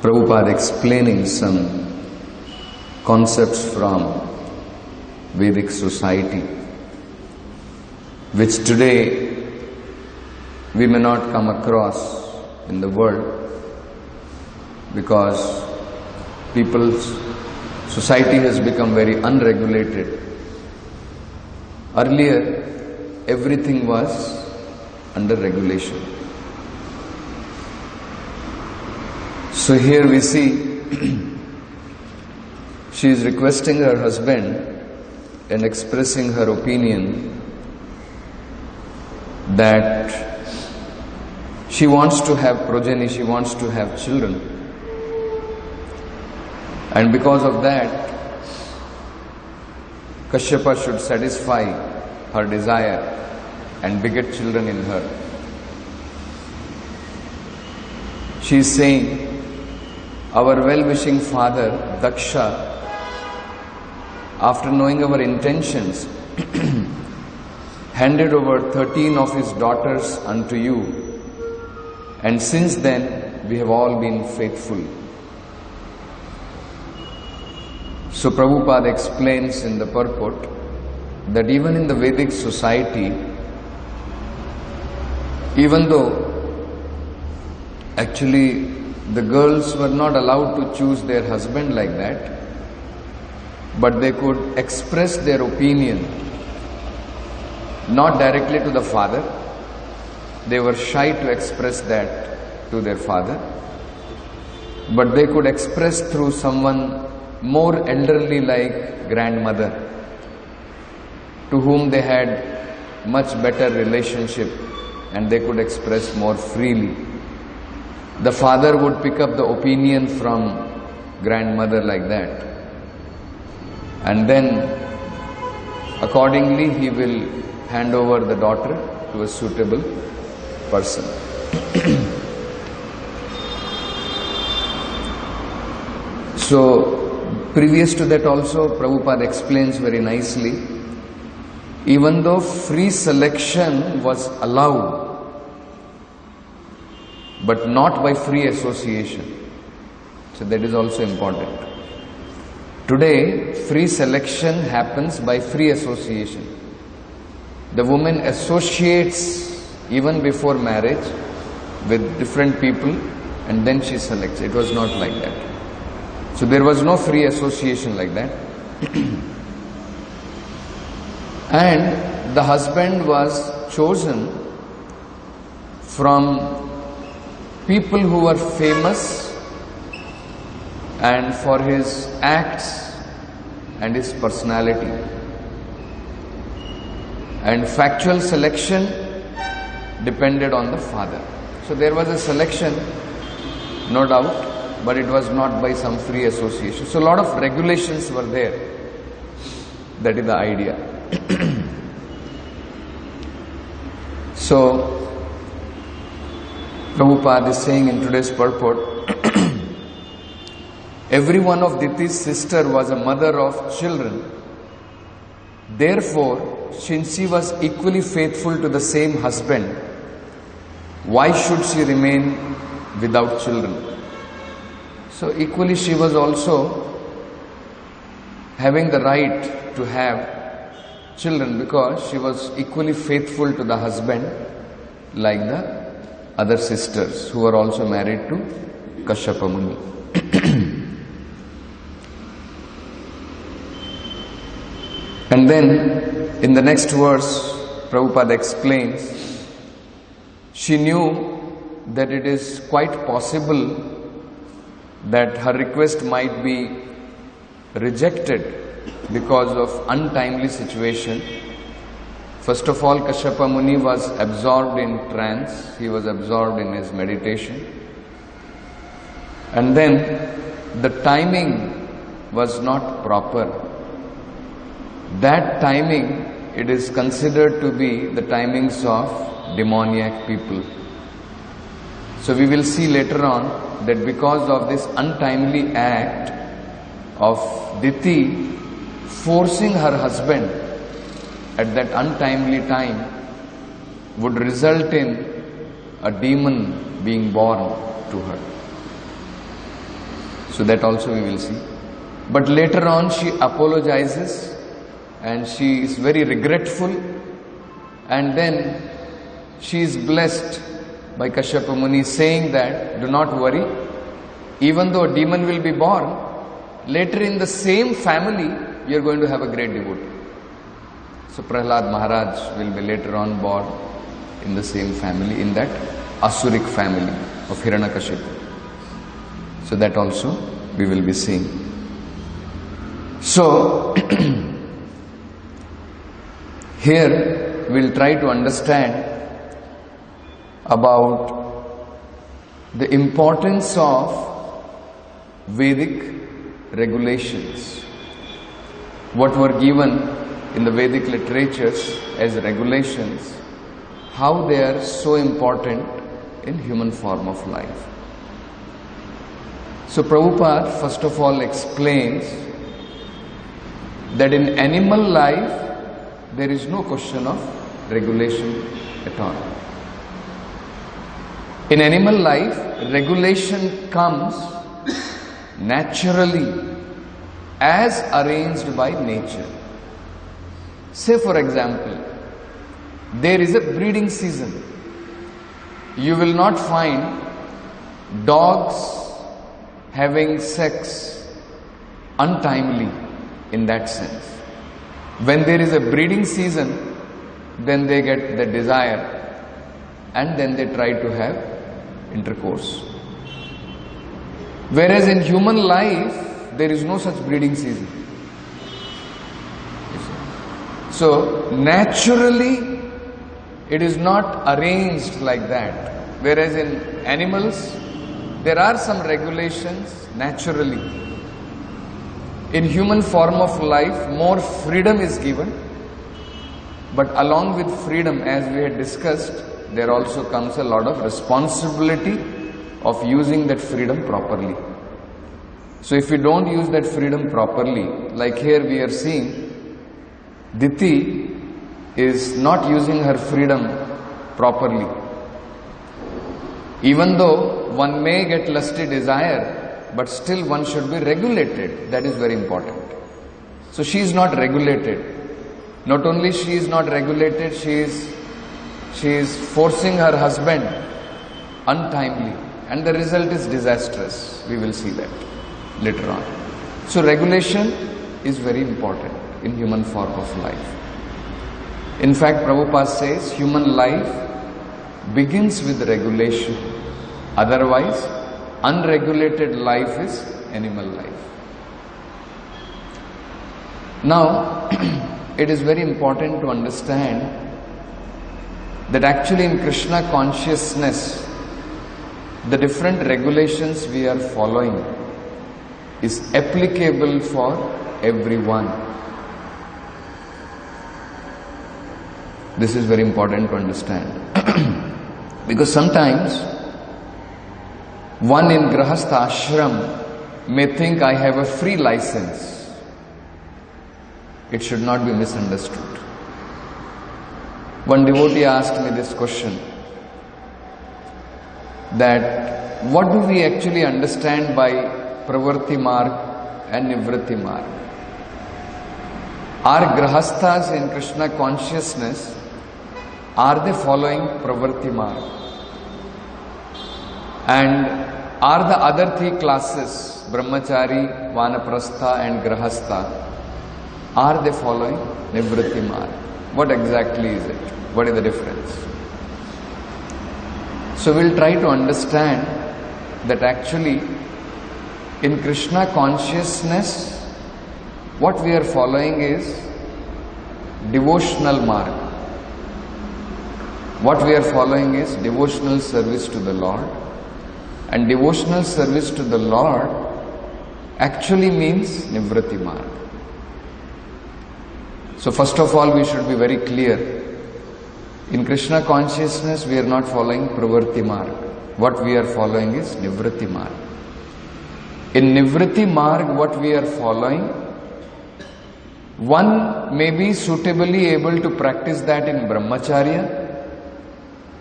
Prabhupada explaining some concepts from Vedic society, which today we may not come across in the world because society has become very unregulated. Earlier, everything was under regulation. So here we see she is requesting her husband and expressing her opinion that she wants to have progeny, she wants to have children. And because of that, Kashyapa should satisfy her desire and beget children in her. She is saying, our well-wishing father, Daksha, after knowing our intentions, handed over 13 of his daughters unto you, and since then we have all been faithful. So Prabhupada explains in the purport that even in the Vedic society, even though actually the girls were not allowed to choose their husband like that, but they could express their opinion not directly to the father. They were shy to express that to their father, but they could express through someone more elderly like grandmother, to whom they had much better relationship and they could express more freely. The father would pick up the opinion from grandmother like that, and then accordingly he will hand over the daughter to a suitable person. So previous to that also Prabhupada explains very nicely, even though free selection was allowed, but not by free association. So that is also important. Today, free selection happens by free association. The woman associates even before marriage with different people and then she selects. It was not like that. So there was no free association like that. And the husband was chosen from people who were famous and for his acts and his personality. And factual selection depended on the father. So there was a selection, no doubt, but it was not by some free association. So a lot of regulations were there. That is the idea. So Prabhupada is saying in today's purport, every one of Diti's sister was a mother of children. Therefore, since she was equally faithful to the same husband, why should she remain without children? So equally she was also having the right to have children because she was equally faithful to the husband like the other sisters who were also married to Kashyapa Muni. And then in the next verse, Prabhupada explains, she knew that it is quite possible that her request might be rejected because of untimely situation. First of all, Kashyapa Muni was absorbed in trance, he was absorbed in his meditation. And then the timing was not proper. That timing, it is considered to be the timings of demoniac people. So we will see later on that because of this untimely act of Diti forcing her husband at that untimely time would result in a demon being born to her. So that also we will see. But later on she apologizes and she is very regretful, and then she is blessed by Kashyapa Muni saying that, do not worry, even though a demon will be born, later in the same family you are going to have a great devotee. So Prahlad Maharaj will be later on born in the same family, in that Asuric family of Hiranyakashipu. So that also we will be seeing. So here we'll try to understand about the importance of Vedic regulations, what were given in the Vedic literatures as regulations, how they are so important in human form of life. So Prabhupada first of all explains that in animal life there is no question of regulation at all. In animal life, regulation comes naturally as arranged by nature. Say for example, there is a breeding season. You will not find dogs having sex untimely in that sense. When there is a breeding season, then they get the desire and then they try to have intercourse. Whereas in human life, there is no such breeding season. So naturally, it is not arranged like that. Whereas in animals, there are some regulations naturally. In human form of life, more freedom is given. But along with freedom, as we had discussed, there also comes a lot of responsibility of using that freedom properly. So if we don't use that freedom properly, like here we are seeing, Diti is not using her freedom properly. Even though one may get lusty desire, but still one should be regulated. That is very important. So she is not regulated. Not only she is not regulated, she is forcing her husband untimely, and the result is disastrous. We will see that later on. So regulation is very important in human form of life. In fact, Prabhupada says human life begins with regulation. Otherwise, unregulated life is animal life. Now, it is very important to understand that actually in Krishna consciousness, the different regulations we are following is applicable for everyone. This is very important to understand. Because sometimes one in Grahastha ashram may think I have a free license. It should not be misunderstood. One devotee asked me this question, that what do we actually understand by Pravritti Marg and Nivritti Marg? Are Grahasthas in Krishna consciousness, are they following Pravritti Marg? And are the other three classes, Brahmachari, Vanaprastha and Grahastha, are they following Nivritti Marg? What exactly is it? What is the difference? So we'll try to understand that actually in Krishna consciousness, what we are following is devotional marg. What we are following is devotional service to the Lord. And devotional service to the Lord actually means Nivritti Marg. So first of all, we should be very clear. In Krishna consciousness, we are not following Pravritti Marg. What we are following is Nivritti Marg. In Nivritti Marg, what we are following, one may be suitably able to practice that in Brahmacharya.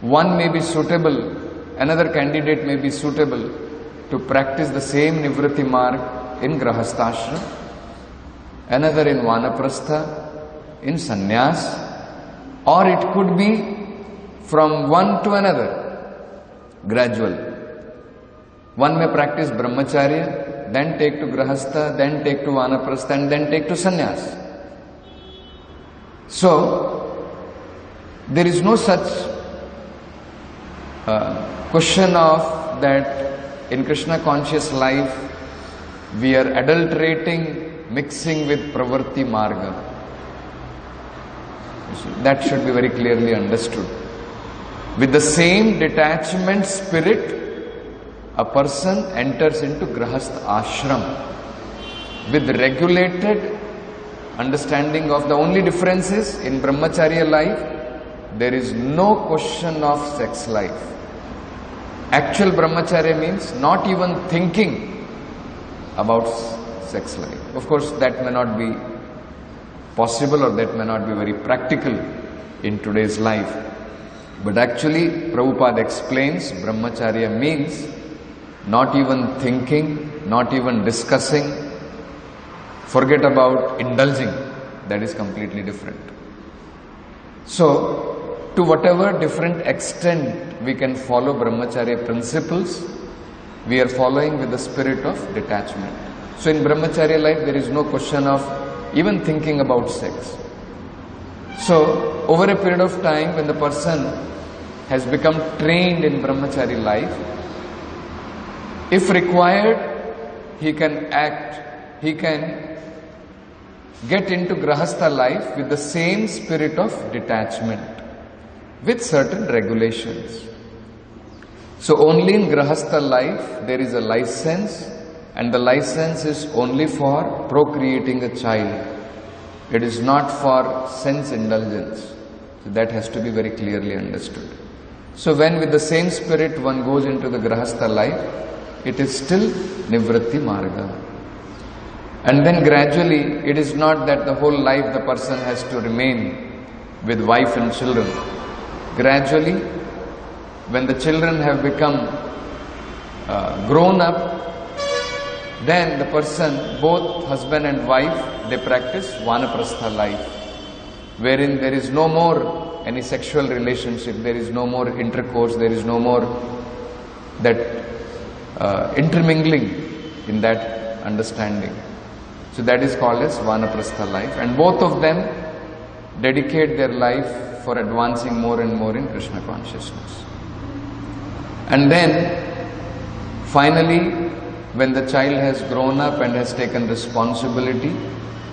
One may be suitable, another candidate may be suitable to practice the same Nivritti marg in Grahasthashram, another in Vanaprastha, in Sannyas, or it could be from one to another, gradual. One may practice Brahmacharya, then take to Grahastha, then take to Vanaprastha, and then take to Sannyas. So, there is no such question of that in Krishna conscious life we are adulterating, mixing with Pravritti Marga. That should be very clearly understood. With the same detachment spirit, a person enters into Grahastha ashram with regulated understanding of the only difference is in Brahmacharya life, there is no question of sex life. Actual Brahmacharya means not even thinking about sex life. Of course, that may not be possible or that may not be very practical in today's life. But actually, Prabhupada explains Brahmacharya means not even thinking, not even discussing, forget about indulging. That is completely different. So, to whatever different extent we can follow Brahmacharya principles, we are following with the spirit of detachment. So, in Brahmacharya life, there is no question of even thinking about sex. So, over a period of time, when the person has become trained in Brahmacharya life, if required, he can act, he can get into Grahastha life with the same spirit of detachment, with certain regulations. So only in Grahastha life there is a license, and the license is only for procreating a child. It is not for sense indulgence. So that has to be very clearly understood. So when with the same spirit one goes into the Grahastha life, it is still Nivritti Marga. And then gradually, it is not that the whole life the person has to remain with wife and children. Gradually, when the children have become grown up, then the person, both husband and wife, they practice Vanaprastha life, wherein there is no more any sexual relationship, there is no more intercourse, there is no more that intermingling in that understanding. So that is called as Vanaprastha life, and both of them dedicate their life for advancing more and more in Krishna consciousness. And then finally, when the child has grown up and has taken responsibility,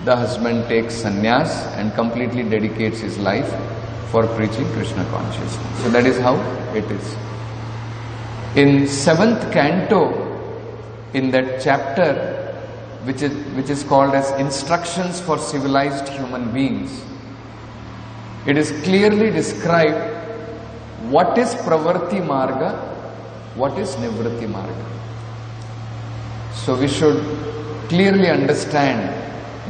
the husband takes sannyas and completely dedicates his life for preaching Krishna consciousness. So that is how it is. In 7th canto, in that chapter which is called as Instructions for Civilized Human Beings, it is clearly described what is Pravritti Marga, what is Nivritti Marga. So we should clearly understand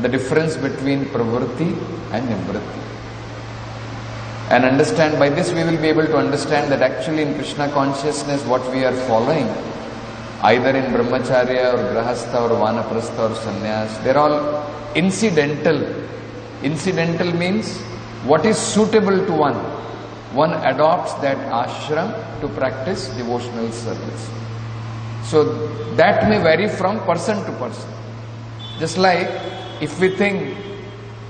the difference between Pravritti and Nivritti. And understand, by this we will be able to understand that actually in Krishna consciousness what we are following, either in Brahmacharya or Grahastha or Vanaprastha or Sannyas, they are all incidental. Incidental means what is suitable to one. One adopts that ashram to practice devotional service. So that may vary from person to person. Just like if we think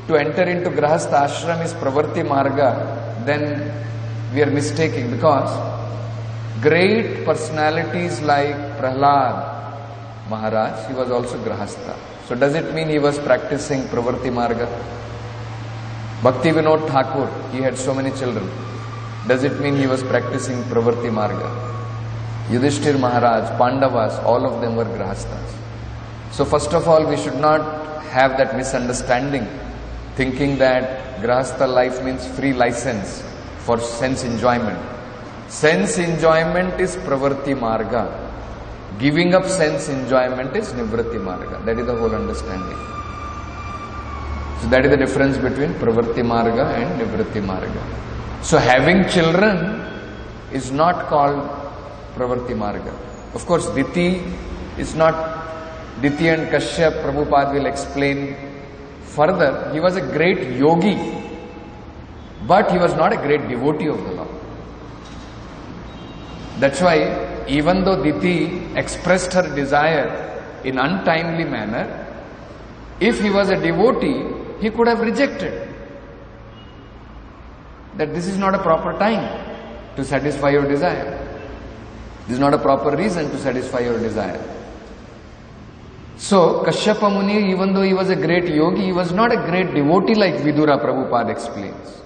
to enter into Grahastha ashram is Pravritti Marga, then we are mistaking, because great personalities like Prahlad Maharaj, he was also Grahastha. So does it mean he was practicing Pravritti Marga? Bhakti Vinod Thakur, he had so many children. Does it mean he was practicing Pravritti Marga? Yudhishthir Maharaj, Pandavas, all of them were Grahasthas. So first of all, we should not have that misunderstanding, thinking that Grahastha life means free license for sense enjoyment. Sense enjoyment is Pravritti Marga. Giving up sense enjoyment is Nivritti Marga. That is the whole understanding. So that is the difference between Pravritti Marga and Nivritti Marga. So having children is not called Pravritti Marga. Of course, Diti is not Diti and Kashyap. Prabhupada will explain further. He was a great yogi, but he was not a great devotee of the Lord. That's why even though Diti expressed her desire in untimely manner, if he was a devotee, he could have rejected that this is not a proper time to satisfy your desire. This is not a proper reason to satisfy your desire. So, Kashyapa Muni, even though he was a great yogi, he was not a great devotee like Vidura, Prabhupada explains.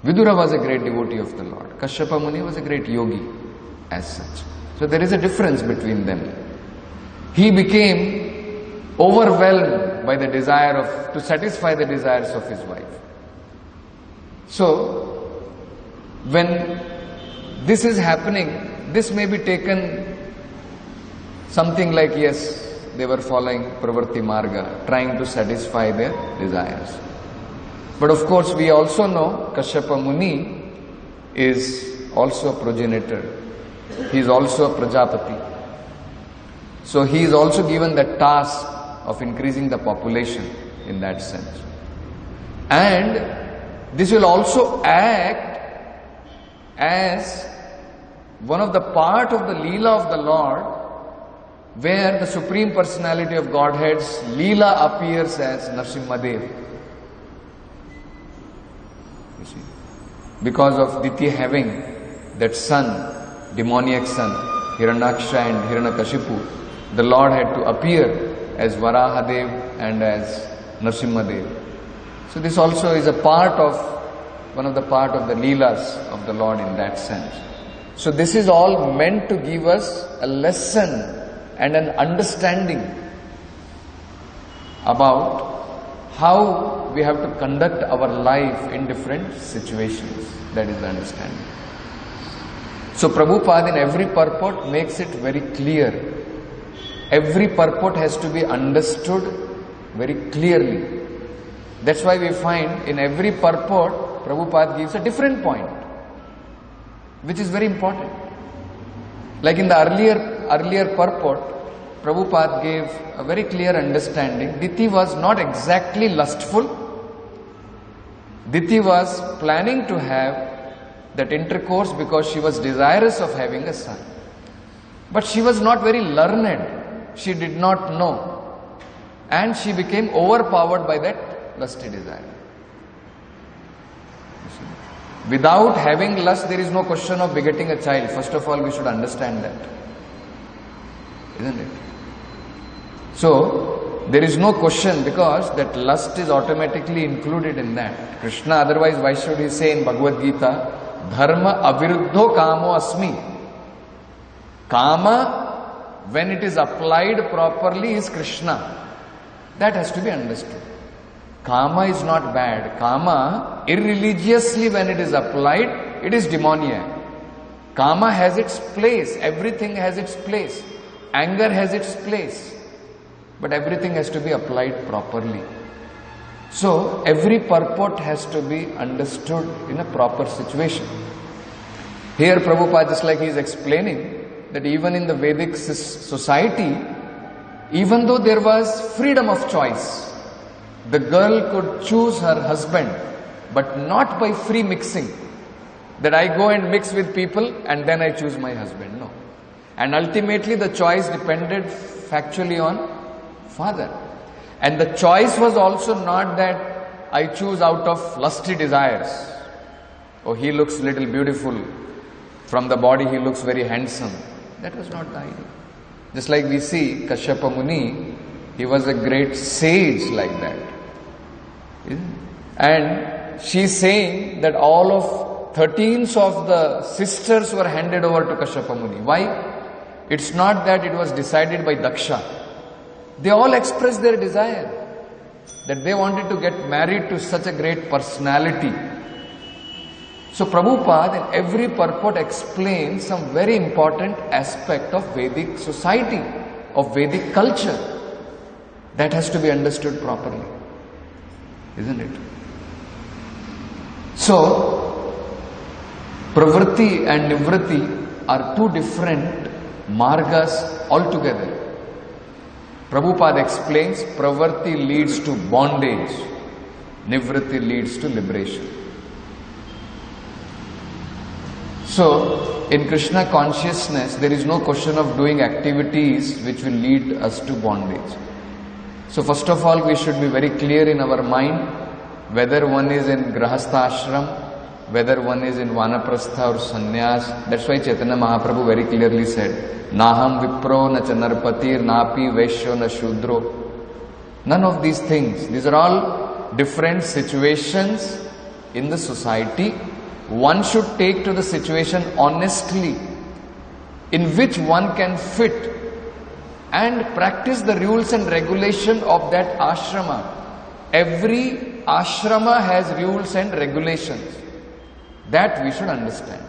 Vidura was a great devotee of the Lord. Kashyapa Muni was a great yogi as such. So there is a difference between them. He became overwhelmed by the desire to satisfy the desires of his wife. So, when this is happening, this may be taken something like, yes, they were following Pravritti Marga, trying to satisfy their desires. But of course, we also know Kashyapa Muni is also a progenitor. He is also a Prajapati. So he is also given the task of increasing the population in that sense. And this will also act as one of the part of the Leela of the Lord, where the Supreme Personality of Godhead's Leela appears as Nrsimhadev. You see, because of Diti having that son, demoniac son, Hiranyaksha and Hiranyakashipu, the Lord had to appear as Varahadev and as Nrsimhadev. So this also is a part of, one of the part of the Leelas of the Lord in that sense. So this is all meant to give us a lesson and an understanding about how we have to conduct our life in different situations. That is the understanding. So Prabhupada in every purport makes it very clear. Every purport has to be understood very clearly. That's why we find in every purport, Prabhupada gives a different point, which is very important. Like in the earlier purport, Prabhupada gave a very clear understanding. Diti was not exactly lustful. Diti was planning to have that intercourse because she was desirous of having a son. But she was not very learned. She did not know. And she became overpowered by that lusty desire. Without having lust, there is no question of begetting a child. First of all, we should understand that. Isn't it? So, there is no question because that lust is automatically included in that. Krishna, otherwise, why should he say in Bhagavad Gita, Dharma aviruddho kamo asmi? Kama, when it is applied properly, is Krishna. That has to be understood. Kama is not bad. Kama, irreligiously when it is applied, it is demoniac. Kama has its place. Everything has its place. Anger has its place. But everything has to be applied properly. So, every purport has to be understood in a proper situation. Here Prabhupada, just like he is explaining, that even in the Vedic society, even though there was freedom of choice, the girl could choose her husband, but not by free mixing. That I go and mix with people and then I choose my husband. No. And ultimately the choice depended factually on father. And the choice was also not that I choose out of lusty desires. Oh, he looks little beautiful. From the body he looks very handsome. That was not the idea. Just like we see Kashyapa Muni, he was a great sage like that. And she is saying that all of 13s of the sisters were handed over to Kashyapa Muni. Why? It's not that it was decided by Daksha. They all expressed their desire that they wanted to get married to such a great personality. So Prabhupada in every purport explains some very important aspect of Vedic society, of Vedic culture. That has to be understood properly. Isn't it? So, Pravritti and Nivritti are two different margas altogether. Prabhupada explains, Pravritti leads to bondage, Nivritti leads to liberation. So, in Krishna consciousness, there is no question of doing activities which will lead us to bondage. So, first of all, we should be very clear in our mind whether one is in Grahastha ashram, whether one is in Vanaprastha or Sannyas. That's why Chaitanya Mahaprabhu very clearly said, Naham Vipro na Chanarpatir Napi Vaishyo na Shudro. None of these things. These are all different situations in the society. One should take to the situation honestly, in which one can fit and practice the rules and regulation of that ashrama. Every ashrama has rules and regulations. That we should understand.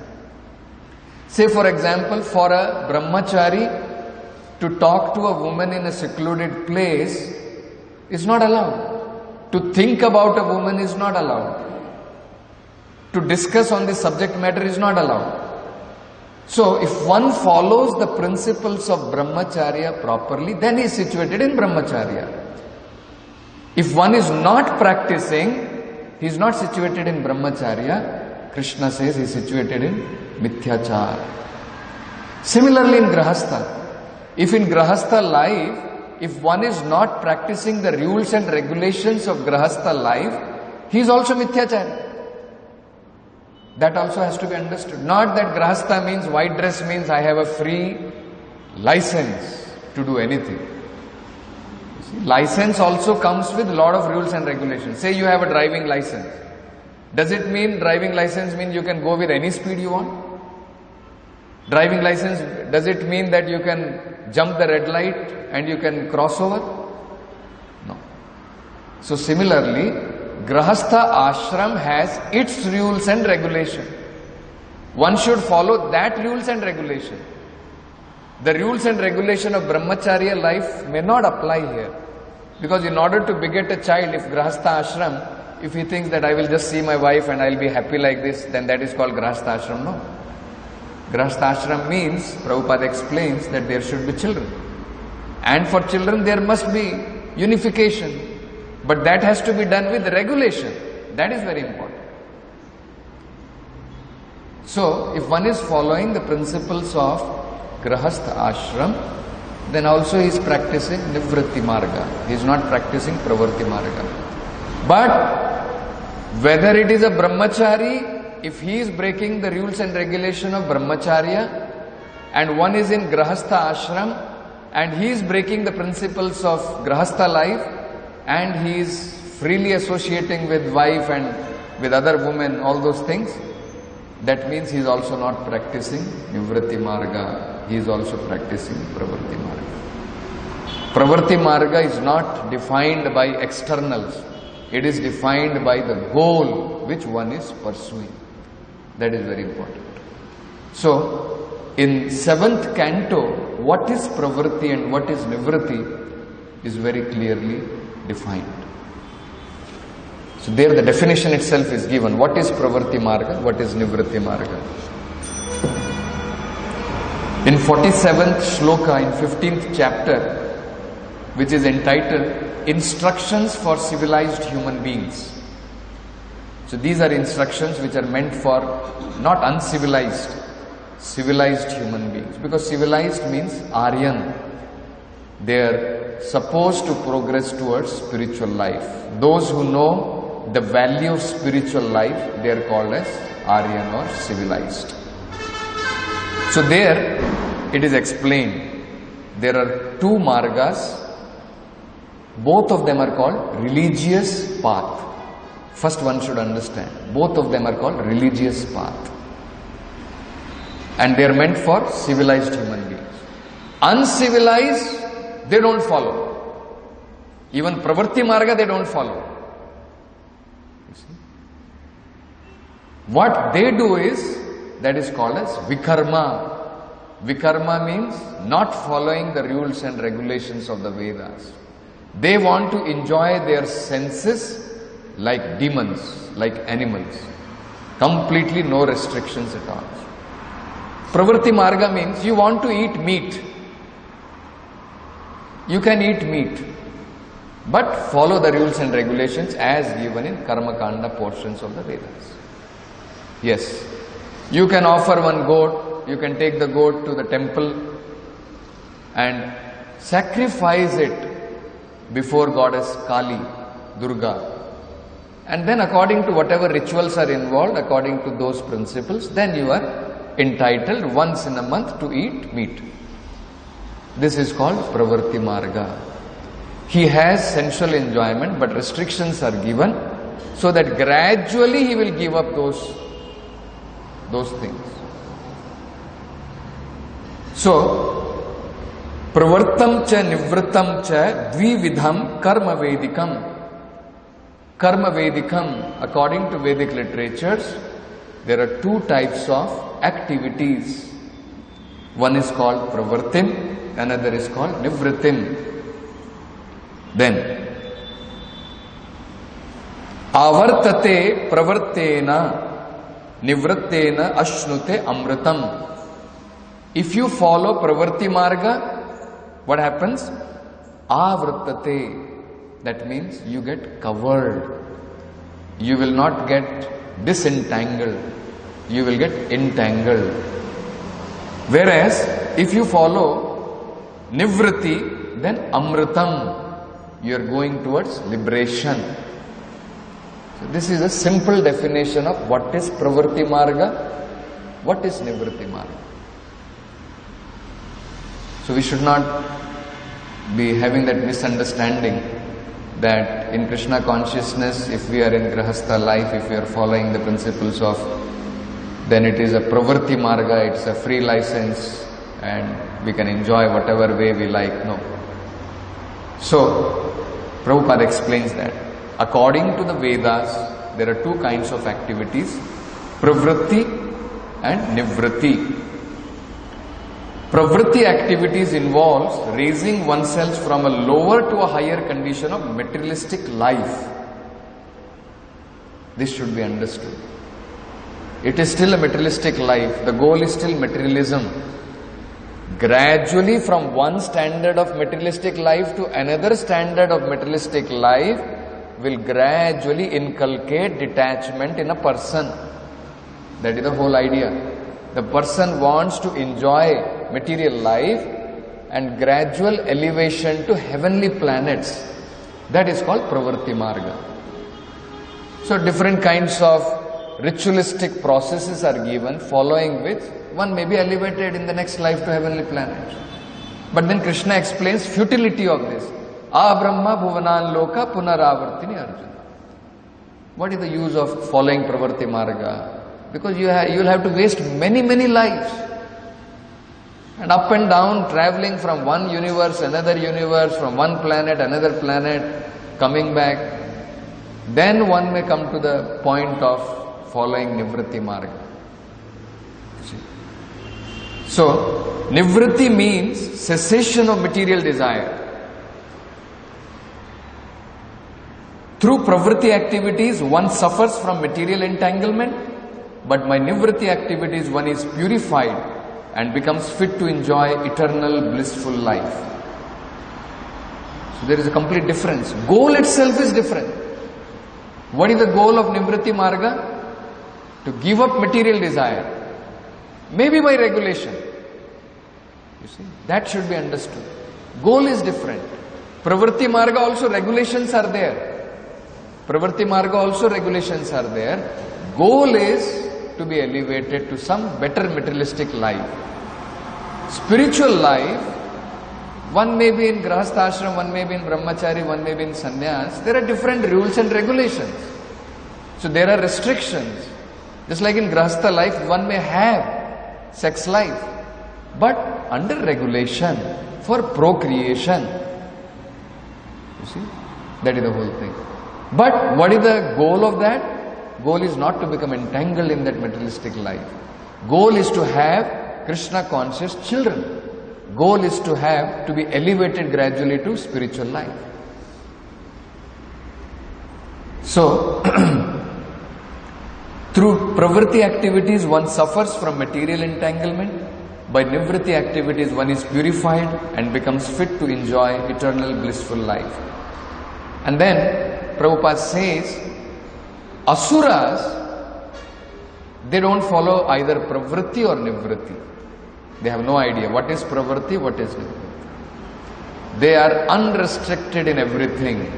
Say for example, for a brahmachari to talk to a woman in a secluded place is not allowed. To think about a woman is not allowed. To discuss on this subject matter is not allowed. So, if one follows the principles of brahmacharya properly, then he is situated in brahmacharya. If one is not practicing, he is not situated in brahmacharya. Krishna says he is situated in mithyachar. Similarly in grahastha, if in grahastha life, if one is not practicing the rules and regulations of grahastha life, he is also mithyachari. That also has to be understood. Not that grahastha means, white dress means I have a free license to do anything. See, license also comes with a lot of rules and regulations. Say you have a driving license. Does it mean driving license means you can go with any speed you want? Driving license, does it mean that you can jump the red light and you can cross over? No. So similarly, Grahastha ashram has its rules and regulation. One should follow that rules and regulation. The rules and regulation of brahmacharya life may not apply here. Because in order to beget a child, if Grahastha ashram, if he thinks that I will just see my wife and I will be happy like this, then that is called Grahastha ashram. No. Grahastha ashram means, Prabhupada explains that there should be children. And for children there must be unification. But that has to be done with regulation. That is very important. So, if one is following the principles of Grahastha ashram, then also he is practicing Nivritti marga. He is not practicing Pravritti marga. But whether it is a brahmachari, if he is breaking the rules and regulation of brahmacharya, and one is in Grahastha ashram, and he is breaking the principles of Grahastha life, and he is freely associating with wife and with other women, all those things, that means he is also not practicing Nivritti marga, he is also practicing Pravritti marga. Pravritti marga is not defined by externals, it is defined by the goal which one is pursuing. That is very important. So, in 7th canto, what is Pravritti and what is Nivritti is very clearly defined. So there the definition itself is given. What is Pravritti marga? What is Nivritti marga? In 47th shloka, in 15th chapter, which is entitled Instructions for Civilized Human Beings. So these are instructions which are meant for not uncivilized, civilized human beings. Because civilized means Aryan. They are supposed to progress towards spiritual life. Those who know the value of spiritual life, they are called as Aryan or civilized. So there it is explained, there are two margas, both of them are called religious path. First one should understand, both of them are called religious path. And they are meant for civilized human beings. Uncivilized, they don't follow. Even Pravritti marga they don't follow. You see? What they do is, that is called as Vikarma. Vikarma means not following the rules and regulations of the Vedas. They want to enjoy their senses like demons, like animals. Completely no restrictions at all. Pravritti marga means you want to eat meat. You can eat meat, but follow the rules and regulations as given in Karma Kanda portions of the Vedas. Yes, you can offer one goat, you can take the goat to the temple and sacrifice it before goddess Kali, Durga. And then according to whatever rituals are involved, according to those principles, then you are entitled once in a month to eat meat. This is called Pravritti Marga. He has sensual enjoyment, but restrictions are given so that gradually he will give up those things. So, Pravartam cha Nivrittam cha Dvividham Karma Vedikam. Karma Vedikam, according to Vedic literatures, there are two types of activities. One is called Pravartim, another is called Nivrittim. Then, Avartate Pravartena Nivrittena Ashnute Amritam. If you follow Pravritti Marga, what happens? Avartate. That means you get covered. You will not get disentangled. You will get entangled. Whereas, if you follow Nivritti, then Amritam. You are going towards liberation. So this is a simple definition of what is Pravritti Marga, what is Nivritti Marga. So we should not be having that misunderstanding that in Krishna consciousness, if we are in Grahastha life, if we are following the principles of, then it is a Pravritti Marga, it's a free license and we can enjoy whatever way we like. No. So, Prabhupada explains that according to the Vedas, there are two kinds of activities, Pravritti and Nivritti. Pravritti activities involves raising oneself from a lower to a higher condition of materialistic life. This should be understood. It is still a materialistic life. The goal is still materialism. Gradually from one standard of materialistic life to another standard of materialistic life will gradually inculcate detachment in a person. That is the whole idea. The person wants to enjoy material life and gradual elevation to heavenly planets. That is called Pravritti Marga. So different kinds of ritualistic processes are given, following which one may be elevated in the next life to heavenly planets. But then Krishna explains futility of this. Brahma bhuvanan loka punaravartini arjuna. What is the use of following Pravritti Marga? Because you will have to waste many lives. And up and down, traveling from one universe, another universe, from one planet, another planet, coming back. Then one may come to the point of following Nivritti Marga. So, Nivritti means cessation of material desire. Through Pravritti activities, one suffers from material entanglement, but by Nivritti activities, one is purified and becomes fit to enjoy eternal blissful life. So there is a complete difference. Goal itself is different. What is the goal of Nivritti Marga? To give up material desire. Maybe by regulation. You see, that should be understood. Goal is different. Pravritti Marga also regulations are there. Pravritti Marga also regulations are there. Goal is to be elevated to some better materialistic life. Spiritual life, one may be in Grahastha Ashram, one may be in Brahmachari, one may be in Sannyas. There are different rules and regulations. So there are restrictions. Just like in Grahastha life, one may have sex life, but under regulation for procreation. You see, that is the whole thing. But what is the goal of that? Goal is not to become entangled in that materialistic life. Goal is to have Krishna conscious children. Goal is to be elevated gradually to spiritual life. So, Through Pravritti activities, one suffers from material entanglement. By Nivritti activities, one is purified and becomes fit to enjoy eternal blissful life. And then Prabhupada says, Asuras, they don't follow either Pravritti or Nivritti. They have no idea what is Pravritti, what is Nivritti. They are unrestricted in everything.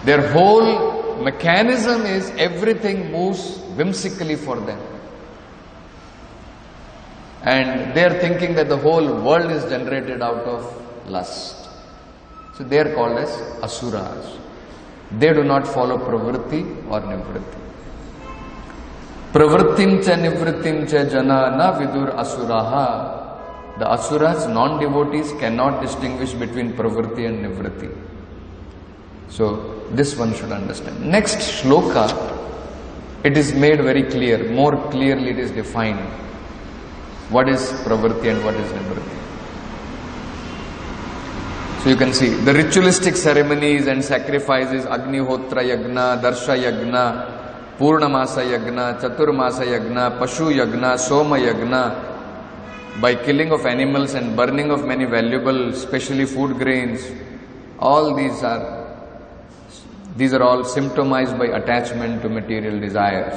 Their whole mechanism is everything moves whimsically for them. And they are thinking that the whole world is generated out of lust. So they are called as Asuras. They do not follow Pravritti or Nivritti. Pravrittim cha nivrittim cha jana na vidur asuraha. The Asuras, non-devotees, cannot distinguish between Pravritti and Nivritti. So this one should understand. Next shloka, it is made very clear, more clearly it is defined. What is Pravritti and what is Nivritti? So you can see the ritualistic ceremonies and sacrifices, Agnihotra Yagna, Darsha Yagna, Purnamasa Yagna, Chaturmasa Yagna, Pashu Yagna, Soma Yagna, by killing of animals and burning of many valuable, especially food grains, all these are all symptomized by attachment to material desires.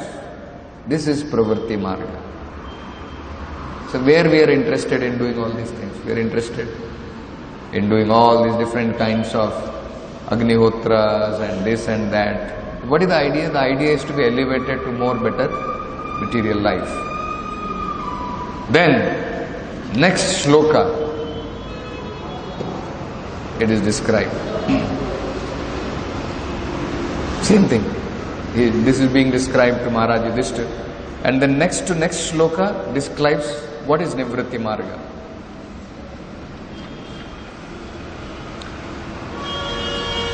This is Pravritti Marga. So where we are interested in doing all these things? We are interested in doing all these different kinds of Agnihotras and this and that. What is the idea? The idea is to be elevated to more better material life. Then, next shloka, it is described. Same thing. This is being described to Maharaj Yudhishthira. And then next to next shloka describes what is Nivritti Marga.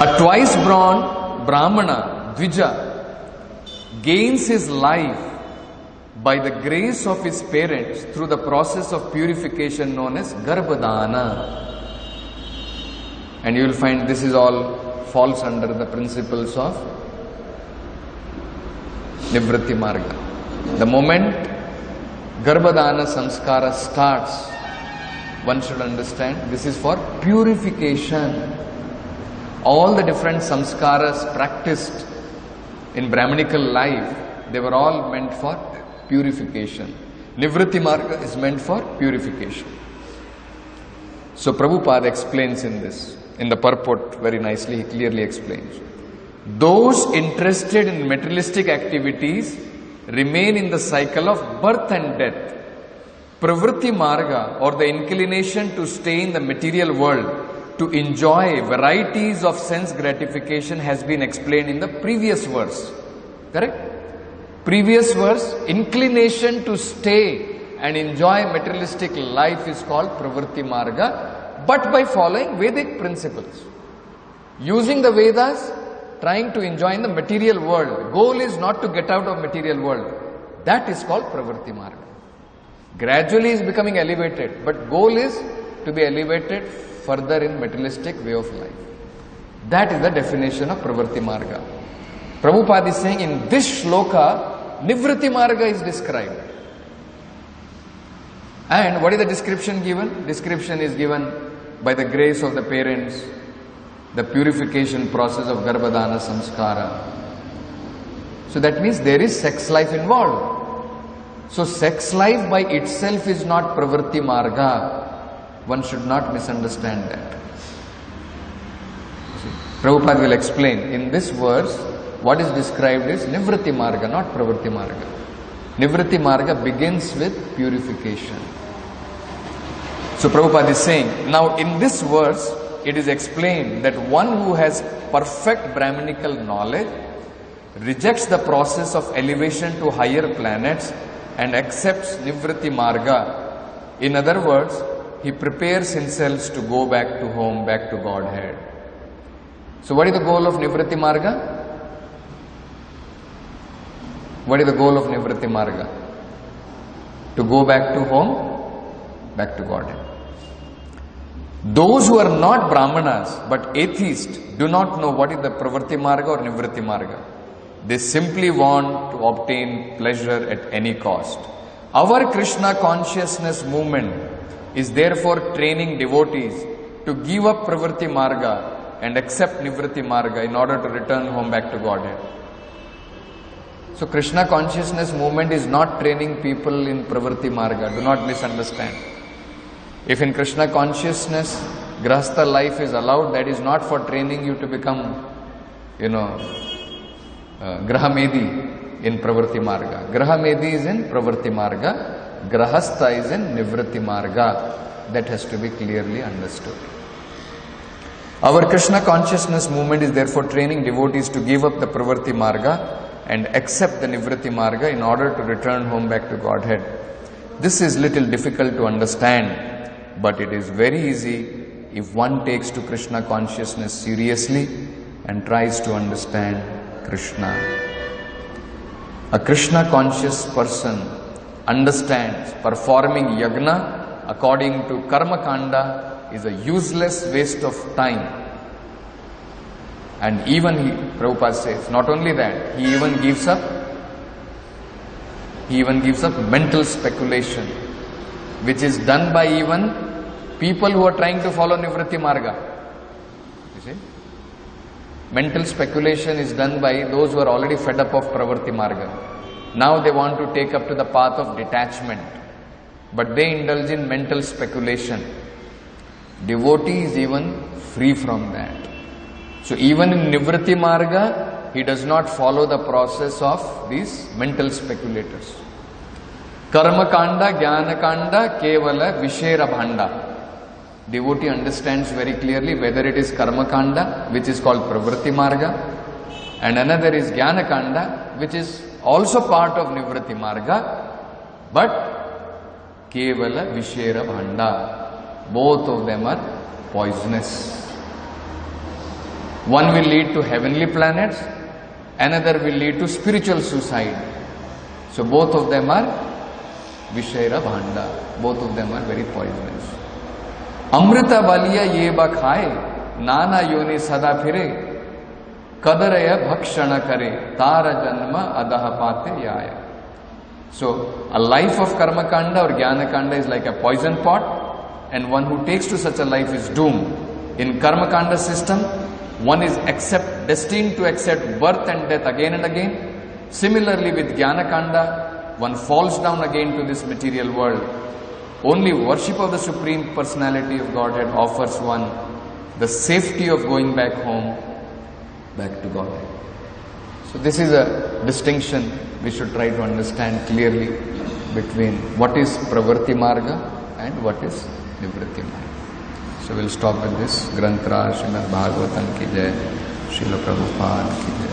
A twice-born Brahmana, Dvija, gains his life by the grace of his parents through the process of purification known as Garbhadana. And you will find this is all falls under the principles of Nivritti Marga. The moment Garbhadana Samskara starts, one should understand this is for purification. All the different samskaras practiced in Brahminical life, they were all meant for purification. Nivritti Marga is meant for purification. So Prabhupada explains in this, in the purport very nicely, he clearly explains. Those interested in materialistic activities remain in the cycle of birth and death. Pravritti Marga, or the inclination to stay in the material world, to enjoy varieties of sense gratification, has been explained in the previous verse. Correct? Previous verse, inclination to stay and enjoy materialistic life is called Pravritti Marga, but by following Vedic principles. Using the Vedas, trying to enjoy in the material world. Goal is not to get out of material world. That is called Pravritti Marga. Gradually is becoming elevated, but goal is to be elevated further in materialistic way of life. That is the definition of Pravritti Marga. Prabhupada is saying in this shloka, Nivritti Marga is described. And what is the description given? Description is given by the grace of the parents, the purification process of Garbhadana Samskara. So that means there is sex life involved. So sex life by itself is not Pravritti Marga. One should not misunderstand that. Prabhupada will explain. In this verse, what is described is Nivritti Marga, not Pravritti Marga. Nivritti Marga begins with purification. So Prabhupada is saying, now in this verse, it is explained that one who has perfect Brahminical knowledge rejects the process of elevation to higher planets and accepts Nivritti Marga. In other words, he prepares himself to go back to home, back to Godhead. So what is the goal of Nivritti Marga? What is the goal of Nivritti Marga? To go back to home, back to Godhead. Those who are not Brahmanas but atheists do not know what is the Pravritti Marga or Nivritti Marga. They simply want to obtain pleasure at any cost. Our Krishna consciousness movement is therefore training devotees to give up Pravritti Marga and accept Nivritti Marga in order to return home back to Godhead. So Krishna consciousness movement is not training people in Pravritti Marga. Do not misunderstand. If in Krishna consciousness Grahastha life is allowed, that is not for training you to become, Grahamedi in Pravritti Marga. Grahamedi is in Pravritti Marga. Grahastha is in Nivritti Marga. That has to be clearly understood. Our Krishna consciousness movement is therefore training devotees to give up the Pravritti Marga and accept the Nivritti Marga in order to return home back to Godhead. This is little difficult to understand, but it is very easy if one takes to Krishna consciousness seriously and tries to understand Krishna. A Krishna conscious person understands prperforming yagna according to karma kanda is a useless waste of time. And even Prabhupada says, not only that, he even gives up mental speculation, which is done by even people who are trying to follow Nivritti Marga. You see? Mental speculation is done by those who are already fed up of Pravritti Marga. Now they want to take up to the path of detachment, but they indulge in mental speculation. Devotee is even free from that. So even in Nivritti Marga, he does not follow the process of these mental speculators. Karma Kanda, Jnana Kanda, Kevala, Vishera Bhanda. Devotee understands very clearly whether it is Karma Kanda, which is called Pravritti Marga, and another is Jnana Kanda, which is also part of Nivritti Marga, but Kevala, Vishera Bhanda. Both of them are poisonous. One will lead to heavenly planets, another will lead to spiritual suicide. So both of them are Vishera Bhanda. Both of them are very poisonous. Amrita baliya yeba khaye, nana yoni sada phire, kadaraya bhakshana kare, tara janma adaha pate yaya. So a life of karma kanda or jnana kanda is like a poison pot, and one who takes to such a life is doomed. In karma kanda system, one is destined to accept birth and death again and again. Similarly with Jnana Kanda, one falls down again to this material world. Only worship of the Supreme Personality of Godhead offers one the safety of going back home, back to Godhead. So this is a distinction we should try to understand clearly between what is Pravritti Marga and what is Nivritti Marga. So we'll stop with this. Granthra Srimad Bhagavatam ki jai, Srila Prabhupada ki jai.